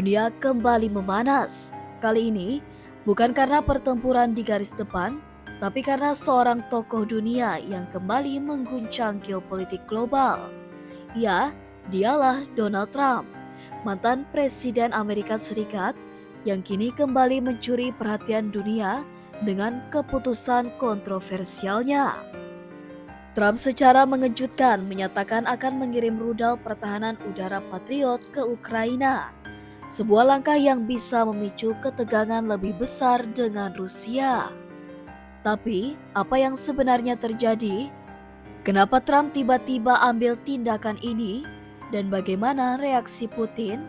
dunia kembali memanas. Kali ini bukan karena pertempuran di garis depan, tapi karena seorang tokoh dunia yang kembali mengguncang geopolitik global. Ya, dialah Donald Trump, mantan Presiden Amerika Serikat yang kini kembali mencuri perhatian dunia dengan keputusan kontroversialnya. Trump secara mengejutkan menyatakan akan mengirim rudal pertahanan udara Patriot ke Ukraina. Sebuah langkah yang bisa memicu ketegangan lebih besar dengan Rusia. Tapi, apa yang sebenarnya terjadi? Kenapa Trump tiba-tiba ambil tindakan ini? Dan bagaimana reaksi Putin?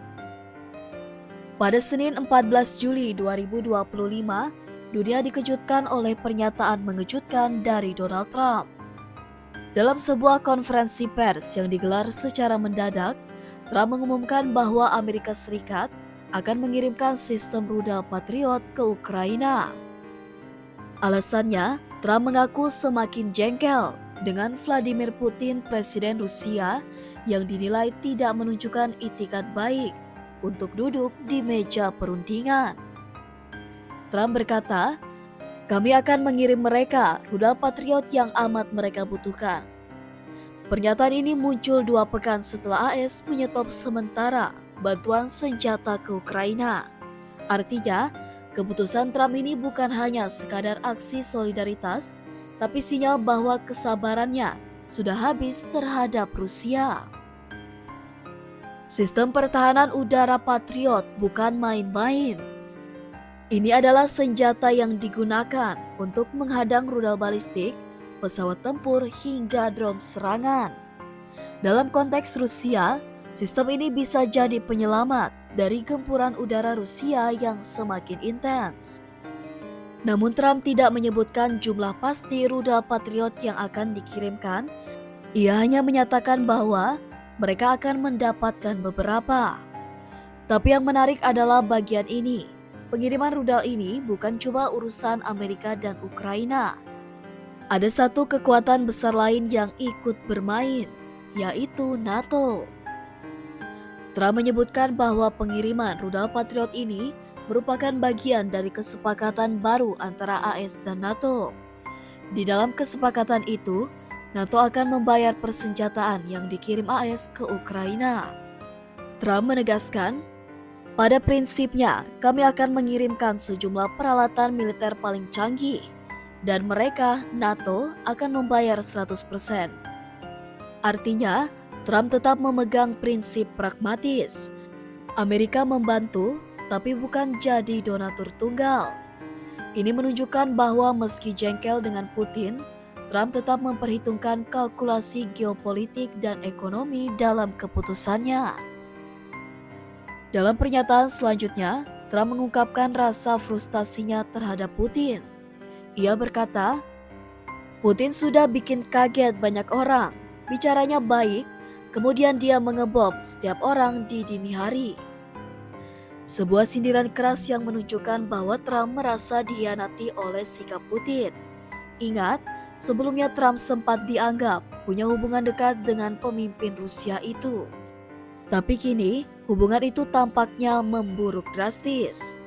Pada Senin 14 Juli 2025, dunia dikejutkan oleh pernyataan mengejutkan dari Donald Trump. Dalam sebuah konferensi pers yang digelar secara mendadak, Trump mengumumkan bahwa Amerika Serikat akan mengirimkan sistem rudal Patriot ke Ukraina. Alasannya, Trump mengaku semakin jengkel dengan Vladimir Putin, Presiden Rusia, yang dinilai tidak menunjukkan itikat baik untuk duduk di meja perundingan. Trump berkata, "Kami akan mengirim mereka rudal Patriot yang amat mereka butuhkan." Pernyataan ini muncul 2 pekan setelah AS menyetop sementara bantuan senjata ke Ukraina. Artinya, keputusan Trump ini bukan hanya sekadar aksi solidaritas, tapi sinyal bahwa kesabarannya sudah habis terhadap Rusia. Sistem pertahanan udara Patriot bukan main-main. Ini adalah senjata yang digunakan untuk menghadang rudal balistik, pesawat tempur, hingga drone serangan. Dalam konteks Rusia, sistem ini bisa jadi penyelamat dari gempuran udara Rusia yang semakin intens. Namun Trump tidak menyebutkan jumlah pasti rudal Patriot yang akan dikirimkan. Ia hanya menyatakan bahwa mereka akan mendapatkan beberapa. Tapi yang menarik adalah bagian ini. Pengiriman rudal ini bukan cuma urusan Amerika dan Ukraina. Ada satu kekuatan besar lain yang ikut bermain, yaitu NATO. Trump menyebutkan bahwa pengiriman rudal Patriot ini merupakan bagian dari kesepakatan baru antara AS dan NATO. Di dalam kesepakatan itu, NATO akan membayar persenjataan yang dikirim AS ke Ukraina. Trump menegaskan, "Pada prinsipnya, kami akan mengirimkan sejumlah peralatan militer paling canggih, dan mereka, NATO, akan membayar 100%. Artinya, Trump tetap memegang prinsip pragmatis. Amerika membantu, tapi bukan jadi donatur tunggal. Ini menunjukkan bahwa meski jengkel dengan Putin, Trump tetap memperhitungkan kalkulasi geopolitik dan ekonomi dalam keputusannya. Dalam pernyataan selanjutnya, Trump mengungkapkan rasa frustasinya terhadap Putin. Ia berkata, "Putin sudah bikin kaget banyak orang. Bicaranya baik, kemudian dia mengebom setiap orang di dini hari." Sebuah sindiran keras yang menunjukkan bahwa Trump merasa dikhianati oleh sikap Putin. Ingat, sebelumnya Trump sempat dianggap punya hubungan dekat dengan pemimpin Rusia itu. Tapi kini, hubungan itu tampaknya memburuk drastis.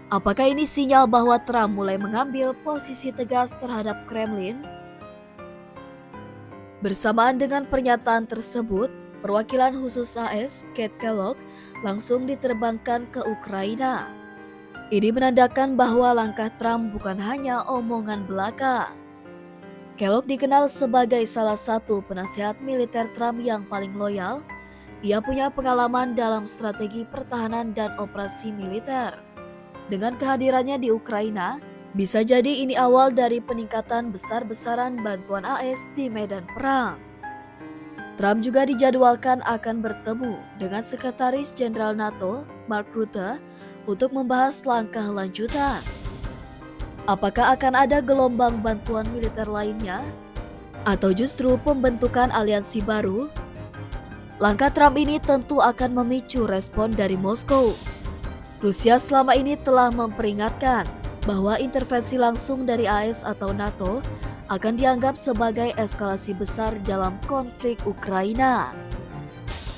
Apakah ini sinyal bahwa Trump mulai mengambil posisi tegas terhadap Kremlin? Bersamaan dengan pernyataan tersebut, perwakilan khusus AS, Kate Kellogg, langsung diterbangkan ke Ukraina. Ini menandakan bahwa langkah Trump bukan hanya omongan belaka. Kellogg dikenal sebagai salah satu penasihat militer Trump yang paling loyal. Ia punya pengalaman dalam strategi pertahanan dan operasi militer. Dengan kehadirannya di Ukraina, bisa jadi ini awal dari peningkatan besar-besaran bantuan AS di medan perang. Trump juga dijadwalkan akan bertemu dengan Sekretaris Jenderal NATO, Mark Rutte, untuk membahas langkah lanjutan. Apakah akan ada gelombang bantuan militer lainnya? Atau justru pembentukan aliansi baru? Langkah Trump ini tentu akan memicu respon dari Moskow. Rusia selama ini telah memperingatkan bahwa intervensi langsung dari AS atau NATO akan dianggap sebagai eskalasi besar dalam konflik Ukraina.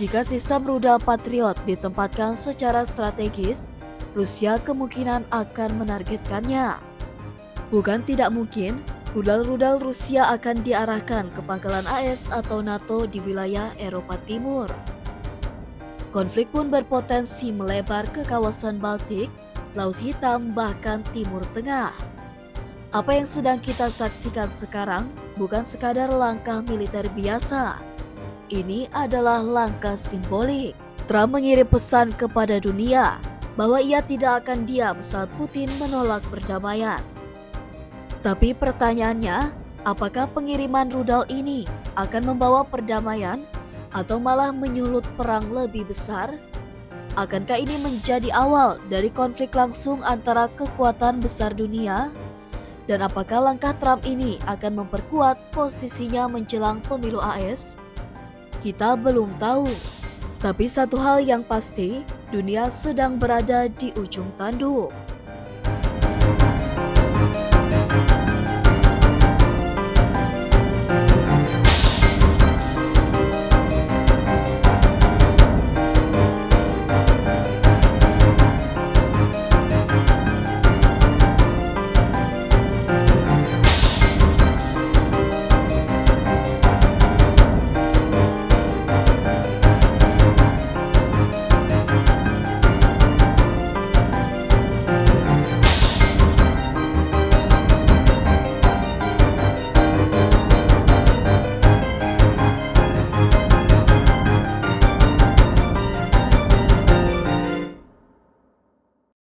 Jika sistem rudal Patriot ditempatkan secara strategis, Rusia kemungkinan akan menargetkannya. Bukan tidak mungkin, rudal-rudal Rusia akan diarahkan ke pangkalan AS atau NATO di wilayah Eropa Timur. Konflik pun berpotensi melebar ke kawasan Baltik, Laut Hitam, bahkan Timur Tengah. Apa yang sedang kita saksikan sekarang bukan sekadar langkah militer biasa. Ini adalah langkah simbolik. Trump mengirim pesan kepada dunia bahwa ia tidak akan diam saat Putin menolak perdamaian. Tapi pertanyaannya, apakah pengiriman rudal ini akan membawa perdamaian atau malah menyulut perang lebih besar? Akankah ini menjadi awal dari konflik langsung antara kekuatan besar dunia? Dan apakah langkah Trump ini akan memperkuat posisinya menjelang pemilu AS? Kita belum tahu. Tapi satu hal yang pasti, dunia sedang berada di ujung tanduk.